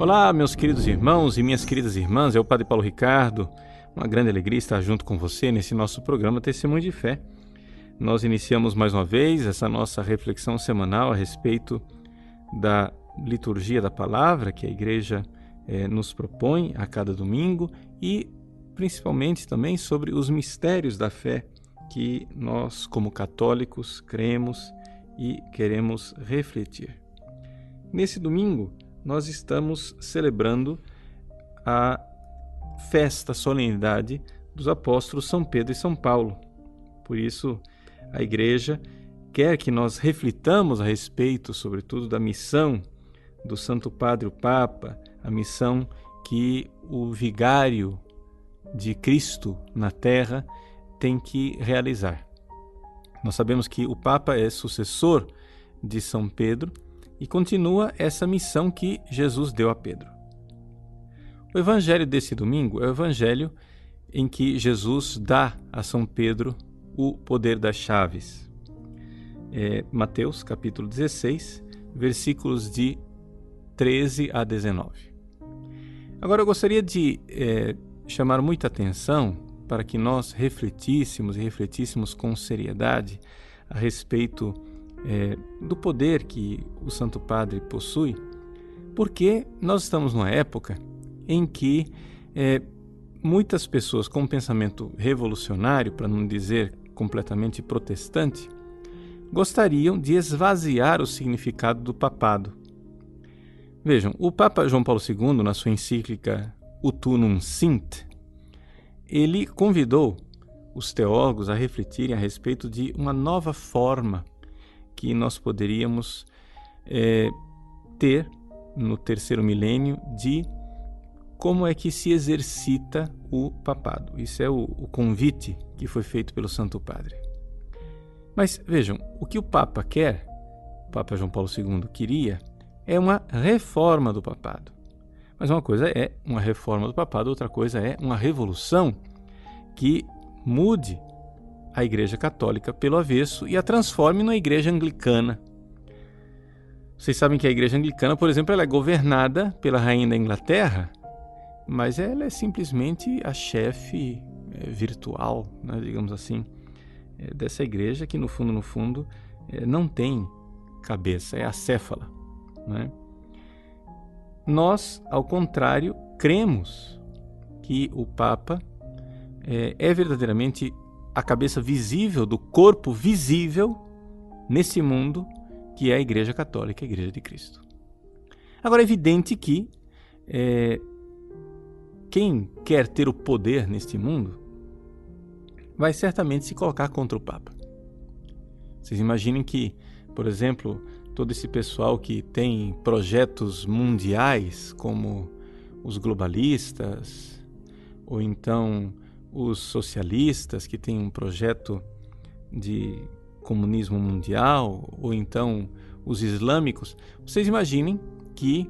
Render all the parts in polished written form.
Olá, meus queridos irmãos e minhas queridas irmãs, é o Padre Paulo Ricardo. Uma grande alegria estar junto com você nesse nosso programa Testemunho de Fé. Nós iniciamos mais uma vez essa nossa reflexão semanal a respeito da liturgia da palavra que a Igreja nos propõe a cada domingo e principalmente também sobre os mistérios da fé que nós, como católicos, cremos e queremos refletir. Nesse domingo, nós estamos celebrando a festa, a solenidade dos apóstolos São Pedro e São Paulo. Por isso, a Igreja quer que nós reflitamos a respeito, sobretudo, da missão do Santo Padre, o Papa, a missão que o vigário de Cristo na Terra tem que realizar. Nós sabemos que o Papa é sucessor de São Pedro e continua essa missão que Jesus deu a Pedro. O evangelho desse domingo é o evangelho em que Jesus dá a São Pedro o poder das chaves. Mateus, capítulo 16, versículos de 13 a 19. Agora eu gostaria de chamar muita atenção para que nós refletíssemos com seriedade a respeito do poder que o Santo Padre possui, porque nós estamos numa época em que muitas pessoas com um pensamento revolucionário, para não dizer completamente protestante, gostariam de esvaziar o significado do papado. Vejam, o Papa João Paulo II, na sua encíclica Ut Unum Sint, ele convidou os teólogos a refletirem a respeito de uma nova forma que nós poderíamos ter no terceiro milênio de como é que se exercita o papado. Isso é o convite que foi feito pelo Santo Padre. Mas vejam, o que o Papa quer, o Papa João Paulo II queria, é uma reforma do papado. Mas uma coisa é uma reforma do papado, outra coisa é uma revolução que mude a Igreja Católica pelo avesso e a transforme na Igreja Anglicana. Vocês sabem que a Igreja Anglicana, por exemplo, ela é governada pela Rainha da Inglaterra, mas ela é simplesmente a chefe virtual, né, digamos assim, dessa igreja que, no fundo, não tem cabeça, é acéfala. Né? Nós, ao contrário, cremos que o Papa é verdadeiramente a cabeça visível do corpo visível nesse mundo que é a Igreja Católica, a Igreja de Cristo. Agora, é evidente que quem quer ter o poder neste mundo vai certamente se colocar contra o Papa. Vocês imaginem que, por exemplo, todo esse pessoal que tem projetos mundiais, como os globalistas, ou então os socialistas que têm um projeto de comunismo mundial, ou então os islâmicos, vocês imaginem que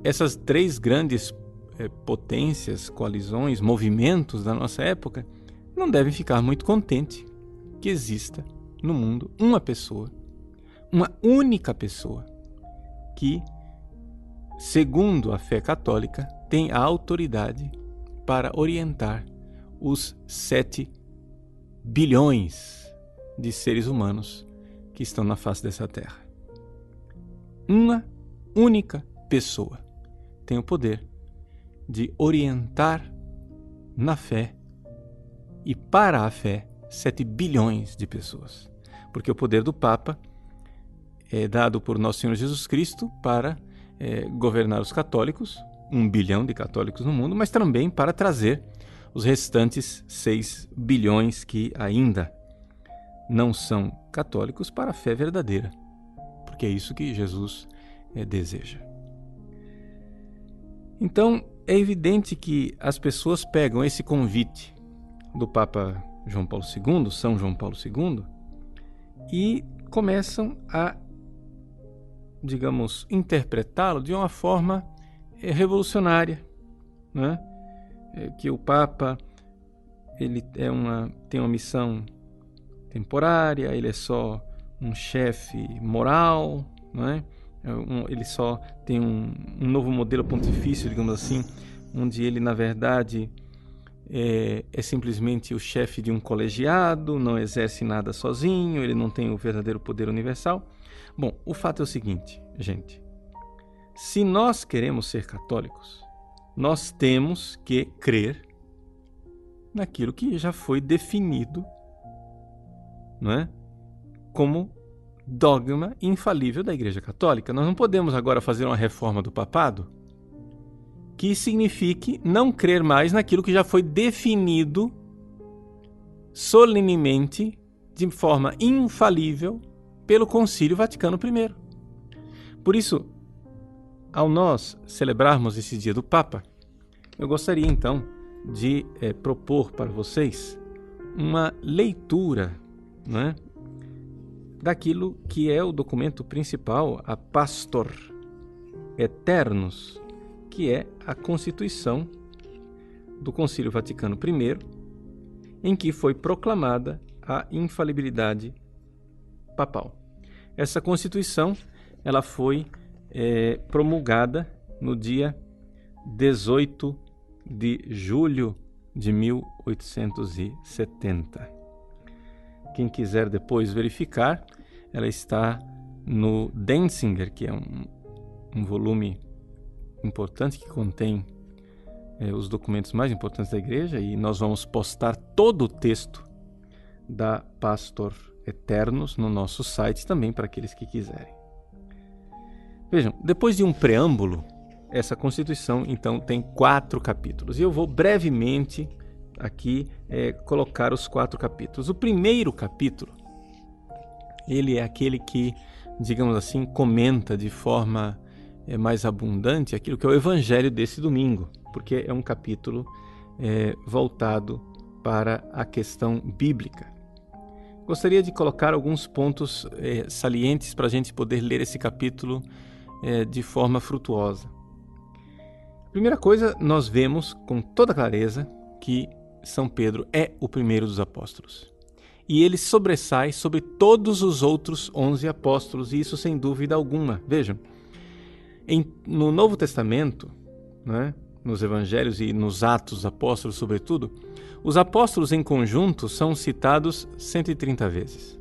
essas três grandes potências, coalizões, movimentos da nossa época não devem ficar muito contentes que exista no mundo uma pessoa, uma única pessoa, que, segundo a fé católica, tem a autoridade para orientar os 7 bilhões de seres humanos que estão na face dessa terra. Uma única pessoa tem o poder de orientar na fé e para a fé 7 bilhões de pessoas. Porque o poder do Papa é dado por Nosso Senhor Jesus Cristo para governar os católicos, 1 bilhão de católicos no mundo, mas também para trazer os restantes 6 bilhões que ainda não são católicos para a fé verdadeira, porque é isso que Jesus deseja. Então, é evidente que as pessoas pegam esse convite do Papa João Paulo II, São João Paulo II, e começam a, digamos, interpretá-lo de uma forma revolucionária, né? Que o Papa ele tem uma missão temporária, ele é só um chefe moral, né? Ele só tem um novo modelo pontifício, digamos assim, onde ele, na verdade, é simplesmente o chefe de um colegiado, não exerce nada sozinho, ele não tem o verdadeiro poder universal. Bom, o fato é o seguinte, gente. Se nós queremos ser católicos, nós temos que crer naquilo que já foi definido, não é? Como dogma infalível da Igreja Católica. Nós não podemos agora fazer uma reforma do papado que signifique não crer mais naquilo que já foi definido solenemente, de forma infalível, pelo Concílio Vaticano I. Por isso, ao nós celebrarmos esse dia do Papa, eu gostaria então de propor para vocês uma leitura, né, daquilo que é o documento principal, a Pastor Aeternus, que é a Constituição do Concílio Vaticano I, em que foi proclamada a infalibilidade papal. Essa Constituição ela foi promulgada no dia 18 de julho de 1870. Quem quiser depois verificar, ela está no Denzinger, que é um volume importante que contém os documentos mais importantes da igreja, e nós vamos postar todo o texto da Pastor Aeternus no nosso site também para aqueles que quiserem. Vejam, depois de um preâmbulo, essa Constituição então tem 4 capítulos, e eu vou brevemente aqui colocar os 4 capítulos. O primeiro capítulo, ele é aquele que, digamos assim, comenta de forma mais abundante aquilo que é o evangelho desse domingo, porque é um capítulo voltado para a questão bíblica. Gostaria de colocar alguns pontos salientes para a gente poder ler esse capítulo de forma frutuosa. Primeira coisa, nós vemos com toda clareza que São Pedro é o primeiro dos apóstolos. E ele sobressai sobre todos os outros 11 apóstolos, e isso sem dúvida alguma. Vejam, no Novo Testamento, né, nos Evangelhos e nos Atos dos Apóstolos, sobretudo, os apóstolos em conjunto são citados 130 vezes.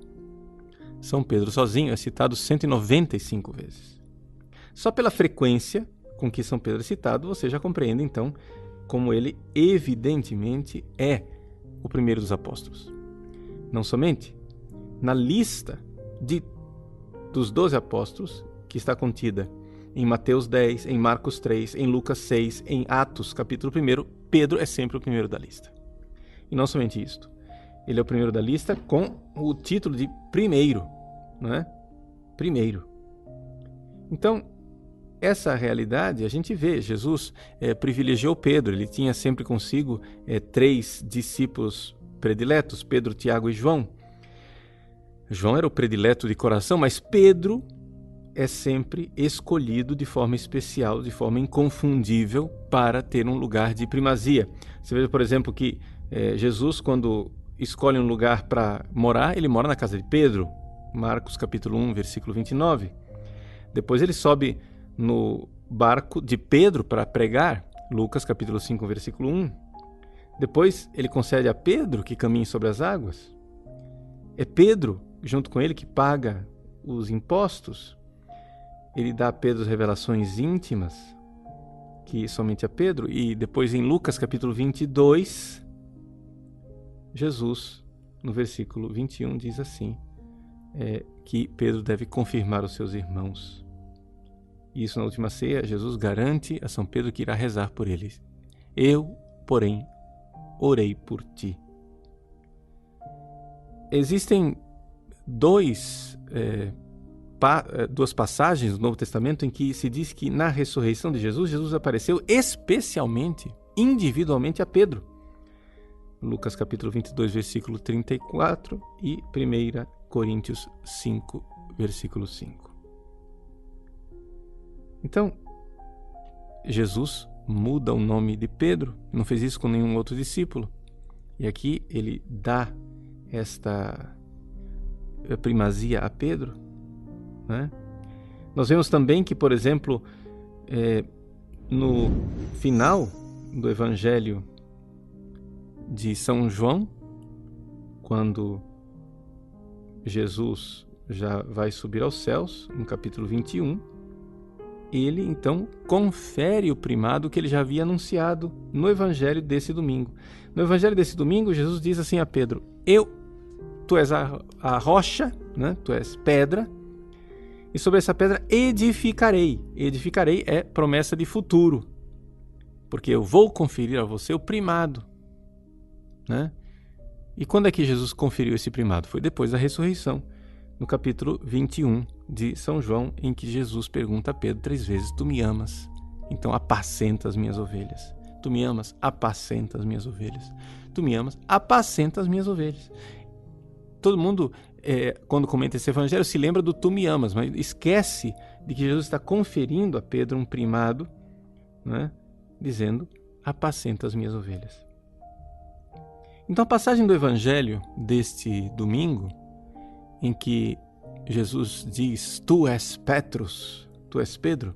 São Pedro sozinho é citado 195 vezes. Só pela frequência com que São Pedro é citado, você já compreende, então, como ele evidentemente é o primeiro dos apóstolos. Não somente, na lista dos 12 apóstolos, que está contida em Mateus 10, em Marcos 3, em Lucas 6, em Atos, capítulo 1, Pedro é sempre o primeiro da lista. E não somente isto, ele é o primeiro da lista com o título de primeiro, não é? Primeiro. Então, essa realidade a gente vê. Jesus privilegiou Pedro, ele tinha sempre consigo 3 discípulos prediletos, Pedro, Tiago e João. João era o predileto de coração, mas Pedro é sempre escolhido de forma especial, de forma inconfundível, para ter um lugar de primazia. Você vê, por exemplo, que Jesus, quando escolhe um lugar para morar, ele mora na casa de Pedro, Marcos capítulo 1, versículo 29. Depois ele sobe no barco de Pedro para pregar, Lucas capítulo 5, versículo 1. Depois ele concede a Pedro que caminhe sobre as águas. É Pedro, junto com ele, que paga os impostos. Ele dá a Pedro revelações íntimas, que somente a Pedro. E depois em Lucas capítulo 22, Jesus, no versículo 21, diz assim, que Pedro deve confirmar os seus irmãos. E isso na última ceia, Jesus garante a São Pedro que irá rezar por eles. Eu, porém, orei por ti. Existem duas passagens do Novo Testamento em que se diz que na ressurreição de Jesus, Jesus apareceu especialmente, individualmente a Pedro. Lucas capítulo 22, versículo 34 e 1 Coríntios 5, versículo 5. Então, Jesus muda o nome de Pedro, não fez isso com nenhum outro discípulo. E aqui ele dá esta primazia a Pedro, né? Nós vemos também que, por exemplo, no final do Evangelho de São João, quando Jesus já vai subir aos céus, no capítulo 21, ele então confere o primado que ele já havia anunciado no Evangelho desse domingo. No Evangelho desse domingo, Jesus diz assim a Pedro: tu és a rocha, né? Tu és pedra, e sobre essa pedra edificarei. Edificarei é promessa de futuro, porque eu vou conferir a você o primado, né? E quando é que Jesus conferiu esse primado? Foi depois da ressurreição, no capítulo 21 de São João, em que Jesus pergunta a Pedro 3 vezes: tu me amas? Então apacenta as minhas ovelhas. Tu me amas? Apacenta as minhas ovelhas. Tu me amas? Apacenta as minhas ovelhas. Todo mundo, quando comenta esse evangelho, se lembra do tu me amas, mas esquece de que Jesus está conferindo a Pedro um primado, né, dizendo: apacenta as minhas ovelhas. Então a passagem do evangelho deste domingo, em que Jesus diz: tu és Petrus, tu és Pedro,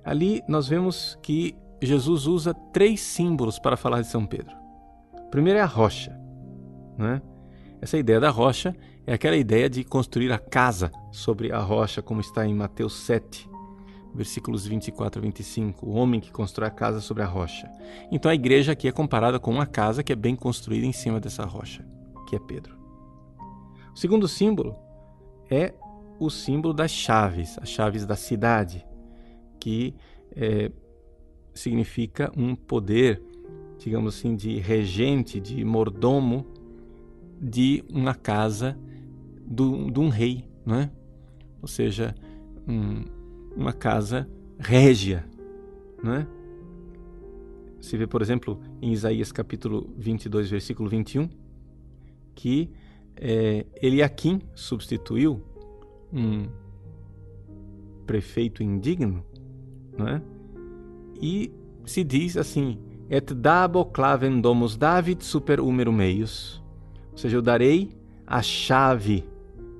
ali nós vemos que Jesus usa 3 símbolos para falar de São Pedro. O primeiro é a rocha, né? Essa ideia da rocha é aquela ideia de construir a casa sobre a rocha, como está em Mateus 7, versículos 24 a 25, o homem que constrói a casa sobre a rocha. Então a igreja aqui é comparada com uma casa que é bem construída em cima dessa rocha, que é Pedro. O segundo símbolo é o símbolo das chaves, as chaves da cidade, que significa um poder, digamos assim, de regente, de mordomo de uma casa de um rei, não é? Ou seja, uma casa régia, não é? Se vê, por exemplo, em Isaías capítulo 22, versículo 21, que Eliaquim substituiu um prefeito indigno, não é? E se diz assim: et dabo clavem domus David super humero meius. Ou seja, eu darei a chave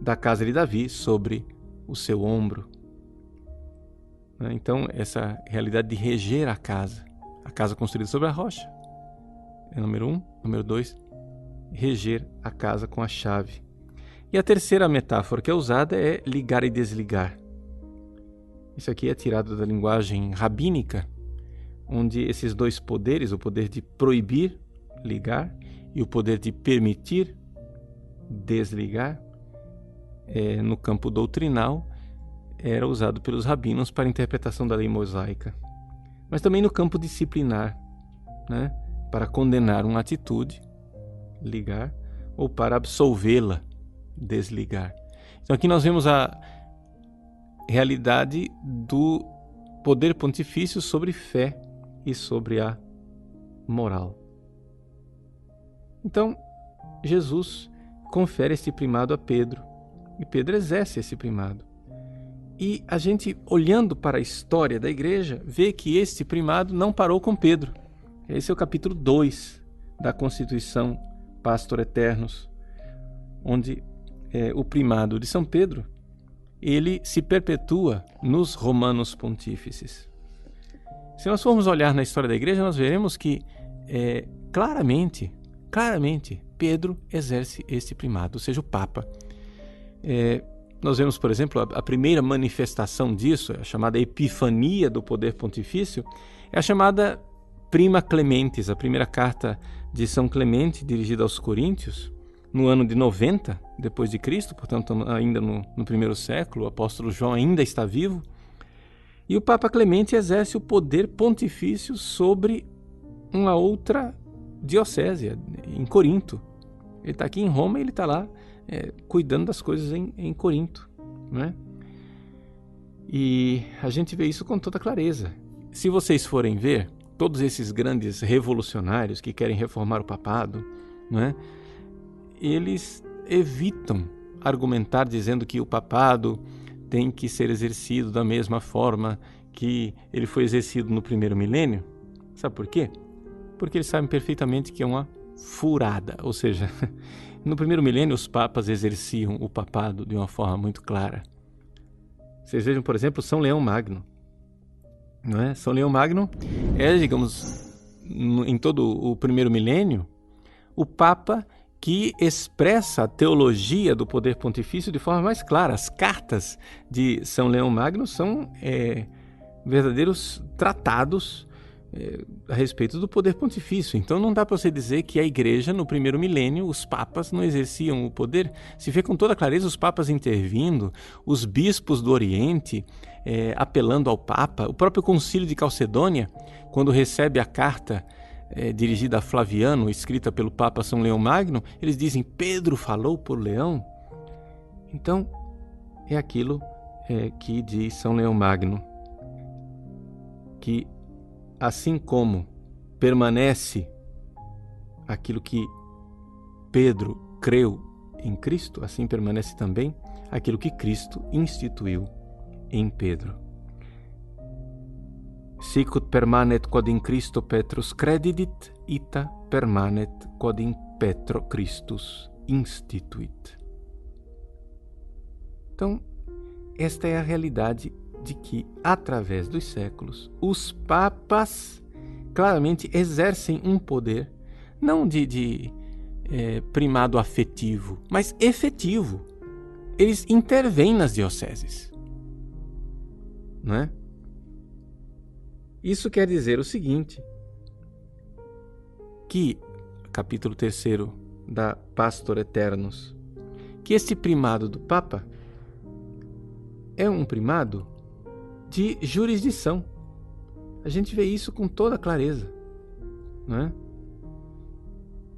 da casa de Davi sobre o seu ombro. Então, essa realidade de reger a casa construída sobre a rocha, é número 1. Número 2, reger a casa com a chave. E a terceira metáfora que é usada é ligar e desligar. Isso aqui é tirado da linguagem rabínica, onde esses 2 poderes, o poder de proibir, ligar, e o poder de permitir, desligar, no campo doutrinal, era usado pelos rabinos para a interpretação da lei mosaica. Mas também no campo disciplinar, né? Para condenar uma atitude, ligar, ou para absolvê-la, desligar. Então aqui nós vemos a realidade do poder pontifício sobre fé e sobre a moral. Então, Jesus confere esse primado a Pedro, e Pedro exerce esse primado. E a gente, olhando para a história da igreja, vê que este primado não parou com Pedro. Esse é o capítulo 2 da Constituição Pastor Eternus, onde o primado de São Pedro, ele se perpetua nos Romanos Pontífices. Se nós formos olhar na história da igreja, nós veremos que claramente, Pedro exerce este primado, ou seja, o Papa. Nós vemos, por exemplo, a primeira manifestação disso, a chamada Epifania do poder pontifício, é a chamada Prima Clementes, a primeira carta de São Clemente, dirigida aos Coríntios, no ano de 90 depois de Cristo, portanto ainda no primeiro século, o apóstolo João ainda está vivo, e o Papa Clemente exerce o poder pontifício sobre uma outra diocese, em Corinto. Ele está aqui em Roma e ele está lá cuidando das coisas em Corinto, né? E a gente vê isso com toda clareza. Se vocês forem ver, todos esses grandes revolucionários que querem reformar o papado, né, eles evitam argumentar dizendo que o papado tem que ser exercido da mesma forma que ele foi exercido no primeiro milênio. Sabe por quê? Porque eles sabem perfeitamente que é uma furada, ou seja, no primeiro milênio os papas exerciam o papado de uma forma muito clara. Vocês vejam, por exemplo, São Leão Magno. Não é? São Leão Magno é, digamos, em todo o primeiro milênio, o Papa que expressa a teologia do poder pontifício de forma mais clara. As cartas de São Leão Magno são verdadeiros tratados a respeito do poder pontifício. Então não dá para você dizer que a igreja, no primeiro milênio, os papas não exerciam o poder. Se vê com toda clareza os papas intervindo, os bispos do Oriente apelando ao Papa. O próprio Concílio de Calcedônia, quando recebe a carta dirigida a Flaviano, escrita pelo Papa São Leão Magno, eles dizem: Pedro falou por Leão. Então é aquilo que diz São Leão Magno, que assim como permanece aquilo que Pedro creu em Cristo, assim permanece também aquilo que Cristo instituiu em Pedro. Sicut permanet quod in Christo Petrus credidit, ita permanet quod in Petro Christus instituit. Então, esta é a realidade de que, através dos séculos, os papas claramente exercem um poder, não de primado afetivo, mas efetivo. Eles intervêm nas dioceses. Não é? Isso quer dizer o seguinte, que, capítulo 3 da Pastor Eternus, que este primado do Papa é um primado de jurisdição. A gente vê isso com toda clareza, não é?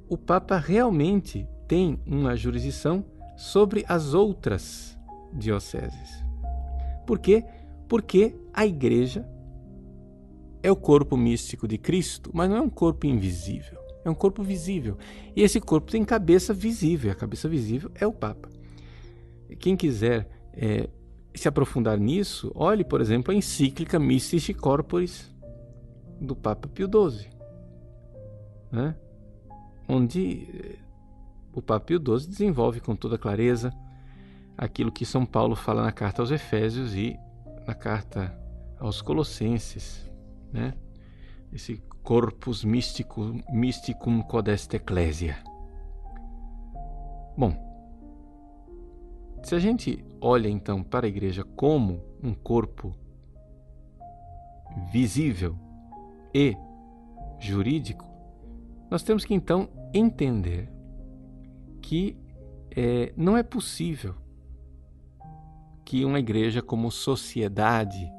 O Papa realmente tem uma jurisdição sobre as outras dioceses. Por quê? Porque a Igreja é o corpo místico de Cristo, mas não é um corpo invisível, é um corpo visível. E esse corpo tem cabeça visível, a cabeça visível é o Papa. Quem quiser se aprofundar nisso, olhe, por exemplo, a encíclica Mystici Corporis do Papa Pio XII, né? Onde o Papa Pio XII desenvolve com toda clareza aquilo que São Paulo fala na carta aos Efésios e na carta aos Colossenses, né? Esse corpus mysticum codest ecclesia. Bom, se a gente olha então para a igreja como um corpo visível e jurídico, nós temos que então entender que não é possível que uma igreja como sociedade,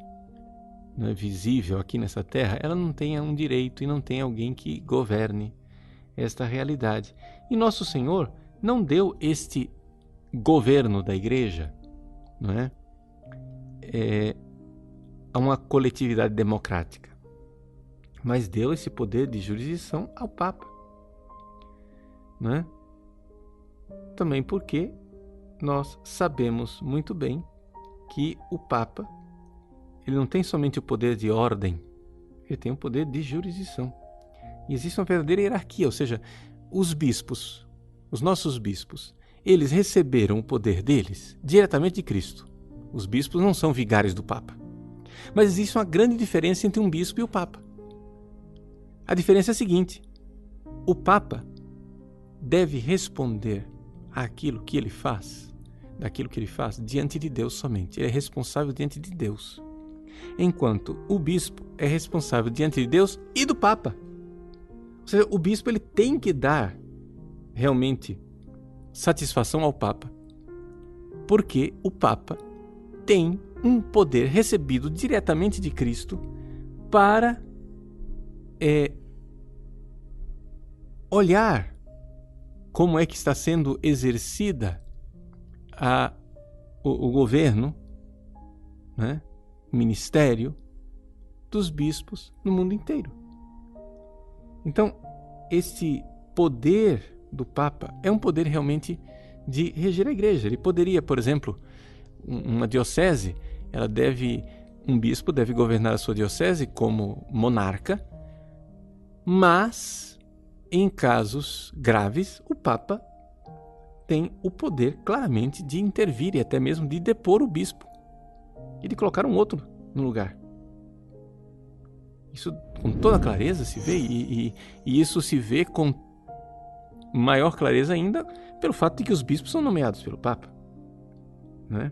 não é visível aqui nessa terra, ela não tenha um direito e não tenha alguém que governe esta realidade. E Nosso Senhor não deu este governo da igreja, não é? A uma coletividade democrática, mas deu esse poder de jurisdição ao Papa, não é? Também porque nós sabemos muito bem que o Papa, ele não tem somente o poder de ordem, ele tem o poder de jurisdição. E existe uma verdadeira hierarquia, ou seja, os bispos, os nossos bispos, eles receberam o poder deles diretamente de Cristo. Os bispos não são vigários do Papa. Mas existe uma grande diferença entre um bispo e o Papa. A diferença é a seguinte: o Papa deve responder àquilo que ele faz, daquilo que ele faz, diante de Deus somente. Ele é responsável diante de Deus. Enquanto o bispo é responsável diante de Deus e do Papa. Ou seja, o bispo ele tem que dar realmente satisfação ao Papa, porque o Papa tem um poder recebido diretamente de Cristo para olhar como é que está sendo exercida o governo, né, o ministério dos bispos no mundo inteiro. Então, esse poder do Papa é um poder realmente de reger a igreja. Ele poderia, por exemplo, uma diocese, um bispo deve governar a sua diocese como monarca, mas em casos graves, o Papa tem o poder claramente de intervir e até mesmo de depor o bispo. e de colocar um outro no lugar. Isso com toda clareza se vê, e isso se vê com maior clareza ainda pelo fato de que os bispos são nomeados pelo Papa, né?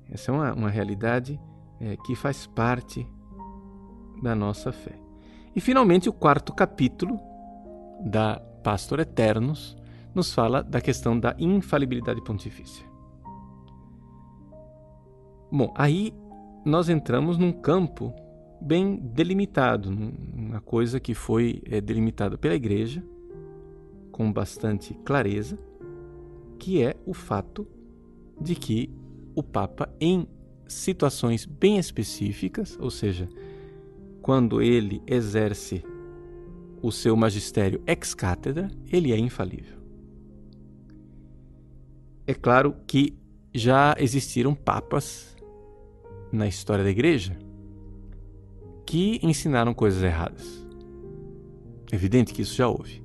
Essa é uma realidade que faz parte da nossa fé. E finalmente o 4º capítulo da Pastor Aeternus nos fala da questão da infalibilidade pontifícia. Bom, aí nós entramos num campo bem delimitado, uma coisa que foi delimitada pela Igreja com bastante clareza, que é o fato de que o Papa, em situações bem específicas, ou seja, quando ele exerce o seu magistério ex cátedra, ele é infalível. É claro que já existiram papas na história da Igreja que ensinaram coisas erradas. É evidente que isso já houve.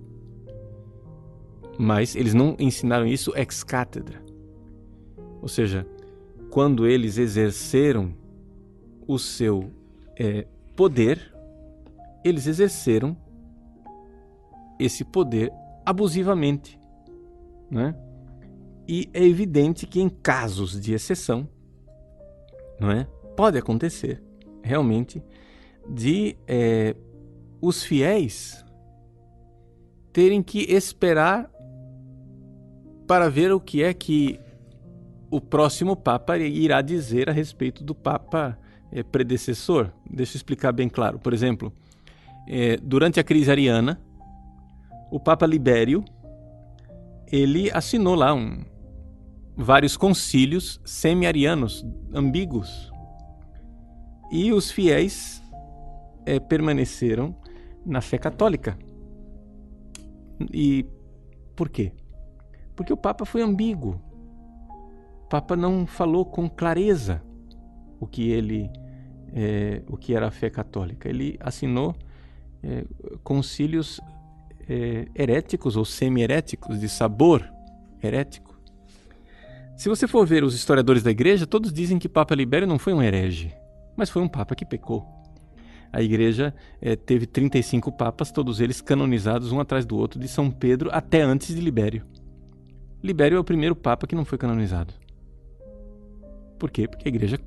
Mas eles não ensinaram isso ex cátedra. Ou seja, quando eles exerceram o seu poder, eles exerceram esse poder abusivamente, né? E é evidente que em casos de exceção, não é? Pode acontecer realmente de os fiéis terem que esperar para ver o que é que o próximo Papa irá dizer a respeito do Papa predecessor. Deixa eu explicar bem claro. Por exemplo, durante a crise ariana, o Papa Libério, ele assinou lá vários concílios semi-arianos, ambíguos. E os fiéis permaneceram na fé católica. E por quê? Porque o Papa foi ambíguo. O Papa não falou com clareza o que era a fé católica. Ele assinou concílios heréticos ou semi-heréticos, de sabor herético. Se você for ver os historiadores da Igreja, todos dizem que Papa Libério não foi um herege, mas foi um Papa que pecou. A Igreja teve 35 papas, todos eles canonizados um atrás do outro, de São Pedro até antes de Libério. Libério é o primeiro Papa que não foi canonizado. Por quê? Porque a Igreja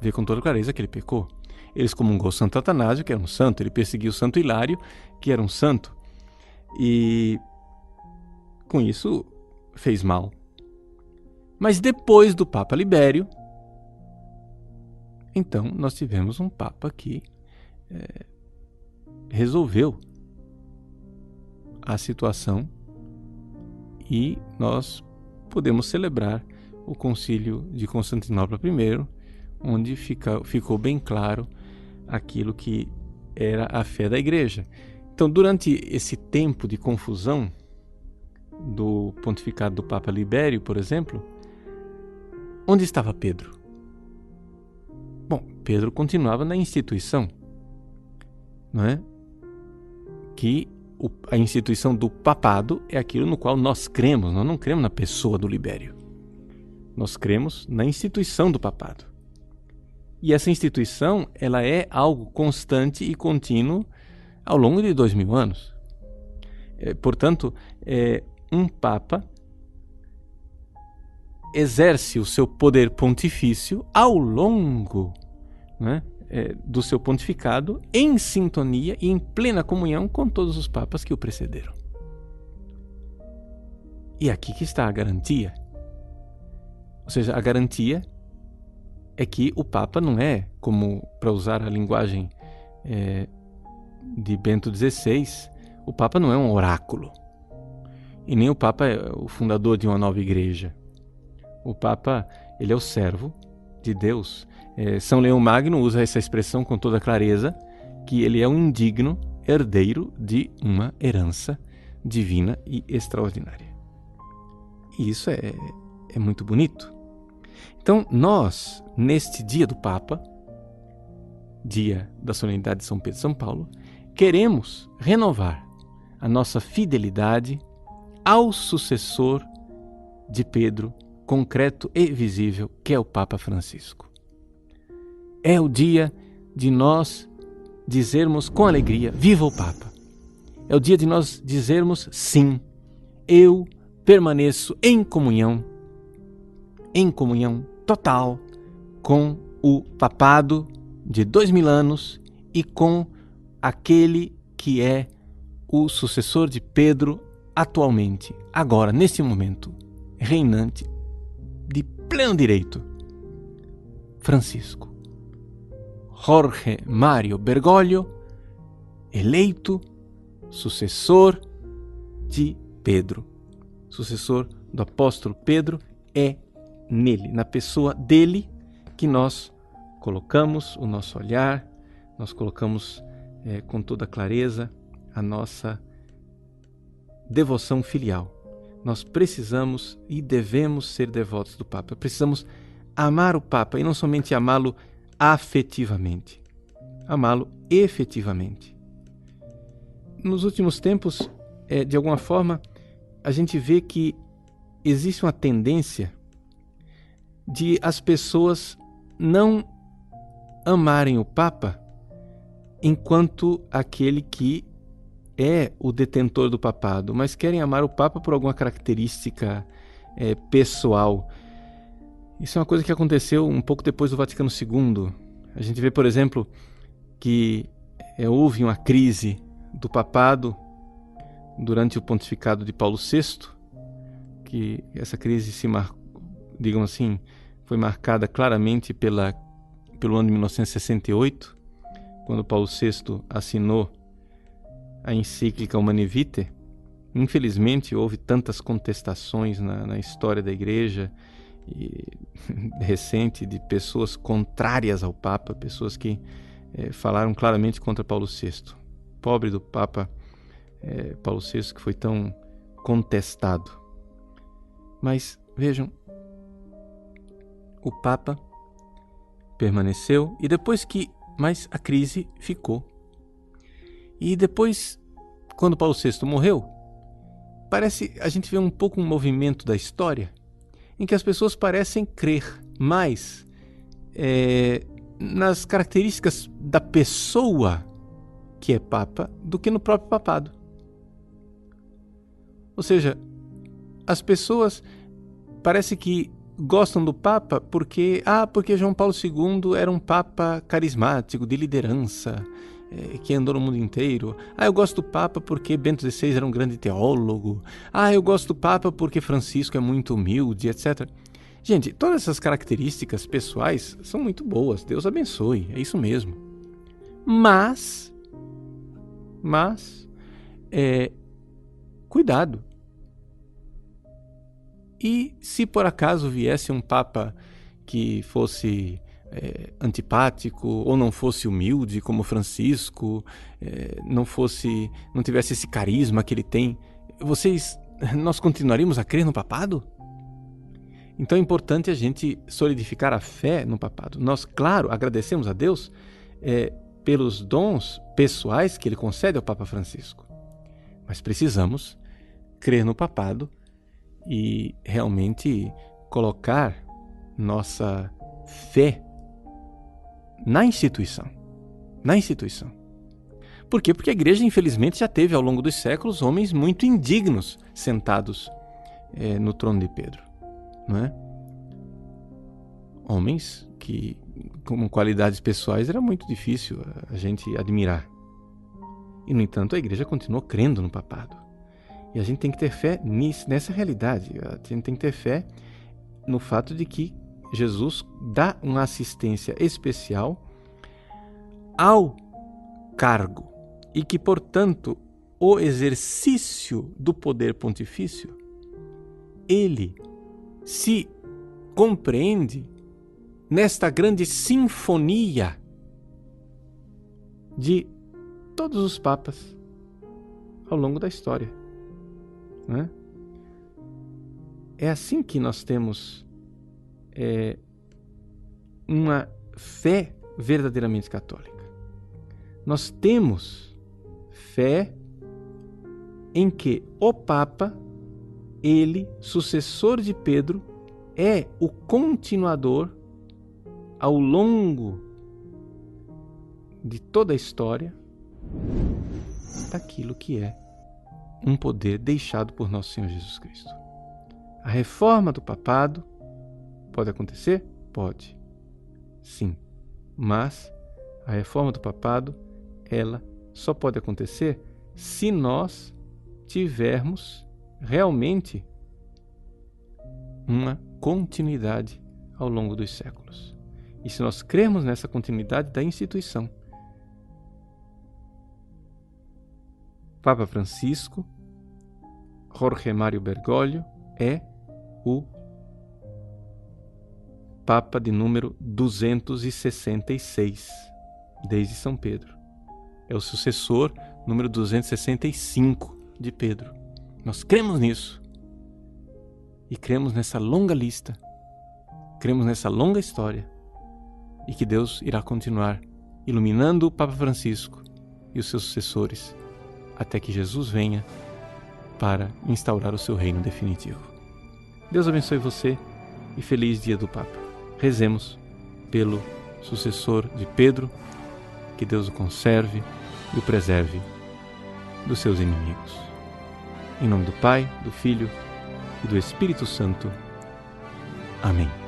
vê com toda clareza que ele pecou. Ele excomungou Santo Atanásio, que era um santo, ele perseguiu Santo Hilário, que era um santo, e com isso fez mal. Mas depois do Papa Libério, então nós tivemos um Papa que resolveu a situação e nós podemos celebrar o Concílio de Constantinopla I, onde ficou bem claro aquilo que era a fé da Igreja. Então, durante esse tempo de confusão do pontificado do Papa Libério, por exemplo, onde estava Pedro? Bom, Pedro continuava na instituição, não é? Que a instituição do papado é aquilo no qual nós cremos, nós não cremos na pessoa do Libério. Nós cremos na instituição do papado. E essa instituição, ela é algo constante e contínuo ao longo de 2000 anos. Portanto, um Papa exerce o seu poder pontifício ao longo, né, do seu pontificado, em sintonia e em plena comunhão com todos os papas que o precederam. E aqui que está a garantia. Ou seja, a garantia é que o Papa não é, como, para usar a linguagem de Bento XVI, o Papa não é um oráculo. E nem o Papa é o fundador de uma nova igreja. O Papa, ele é o servo de Deus. São Leão Magno usa essa expressão com toda clareza, que ele é um indigno herdeiro de uma herança divina e extraordinária. E isso é muito bonito. Então, nós, neste dia do Papa, dia da solenidade de São Pedro e São Paulo, queremos renovar a nossa fidelidade ao sucessor de Pedro, concreto e visível, que é o Papa Francisco. é o dia de nós dizermos com alegria: viva o Papa! É o dia de nós dizermos: sim, eu permaneço em comunhão total com o papado de 2000 anos e com aquele que é o sucessor de Pedro atualmente, agora, neste momento, reinante de pleno direito, Francisco. Jorge Mário Bergoglio, eleito sucessor de Pedro, sucessor do apóstolo Pedro, é nele, na pessoa dele, que nós colocamos o nosso olhar, nós colocamos com toda clareza a nossa devoção filial. Nós precisamos e devemos ser devotos do Papa. Precisamos amar o Papa e não somente amá-lo afetivamente, amá-lo efetivamente. Nos últimos tempos, de alguma forma, a gente vê que existe uma tendência de as pessoas não amarem o Papa enquanto aquele que é o detentor do papado, mas querem amar o Papa por alguma característica pessoal. Isso é uma coisa que aconteceu um pouco depois do Vaticano II. A gente vê, por exemplo, que houve uma crise do papado durante o pontificado de Paulo VI, que essa crise digamos assim, foi marcada claramente pelo ano de 1968, quando Paulo VI assinou a encíclica Humanae Vitae. Infelizmente, houve tantas contestações na história da Igreja recente de pessoas contrárias ao Papa, pessoas que falaram claramente contra Paulo VI. Pobre do Papa Paulo VI, que foi tão contestado. Mas vejam, o Papa permaneceu mas a crise ficou. E depois, quando Paulo VI morreu, a gente vê um pouco um movimento da história em que as pessoas parecem crer mais nas características da pessoa que é Papa do que no próprio papado. Ou seja, as pessoas parece que gostam do Papa porque João Paulo II era um Papa carismático, de liderança, que andou no mundo inteiro. Eu gosto do Papa porque Bento XVI era um grande teólogo. Eu gosto do Papa porque Francisco é muito humilde, etc. Gente, todas essas características pessoais são muito boas. Deus abençoe, é isso mesmo. Mas, cuidado. E se por acaso viesse um Papa que fosse antipático ou não fosse humilde como Francisco, não tivesse esse carisma que ele tem, nós continuaríamos a crer no papado? Então é importante a gente solidificar a fé no papado. Nós, claro, agradecemos a Deus pelos dons pessoais que ele concede ao Papa Francisco, mas precisamos crer no papado e realmente colocar nossa fé na instituição. Por quê? Porque a Igreja, infelizmente, já teve ao longo dos séculos homens muito indignos sentados no trono de Pedro, não é? Homens que, com qualidades pessoais, era muito difícil a gente admirar. E, no entanto, a Igreja continuou crendo no papado. E a gente tem que ter fé nessa realidade. A gente tem que ter fé no fato de que Jesus dá uma assistência especial ao cargo e que, portanto, o exercício do poder pontifício, ele se compreende nesta grande sinfonia de todos os papas ao longo da história. Né? É assim que nós temos uma fé verdadeiramente católica. Nós temos fé em que o Papa, ele, sucessor de Pedro, é o continuador ao longo de toda a história daquilo que é um poder deixado por nosso Senhor Jesus Cristo. A reforma do papado pode acontecer? Pode. Sim. Mas a reforma do papado, ela só pode acontecer se nós tivermos realmente uma continuidade ao longo dos séculos. E se nós crermos nessa continuidade da instituição. Papa Francisco, Jorge Mário Bergoglio, é o Papa de número 266, desde São Pedro. É o sucessor número 265 de Pedro. Nós cremos nisso. E cremos nessa longa lista. Cremos nessa longa história. E que Deus irá continuar iluminando o Papa Francisco e os seus sucessores até que Jesus venha para instaurar o seu reino definitivo. Deus abençoe você e feliz dia do Papa. Rezemos pelo sucessor de Pedro, que Deus o conserve e o preserve dos seus inimigos. Em nome do Pai, do Filho e do Espírito Santo. Amém.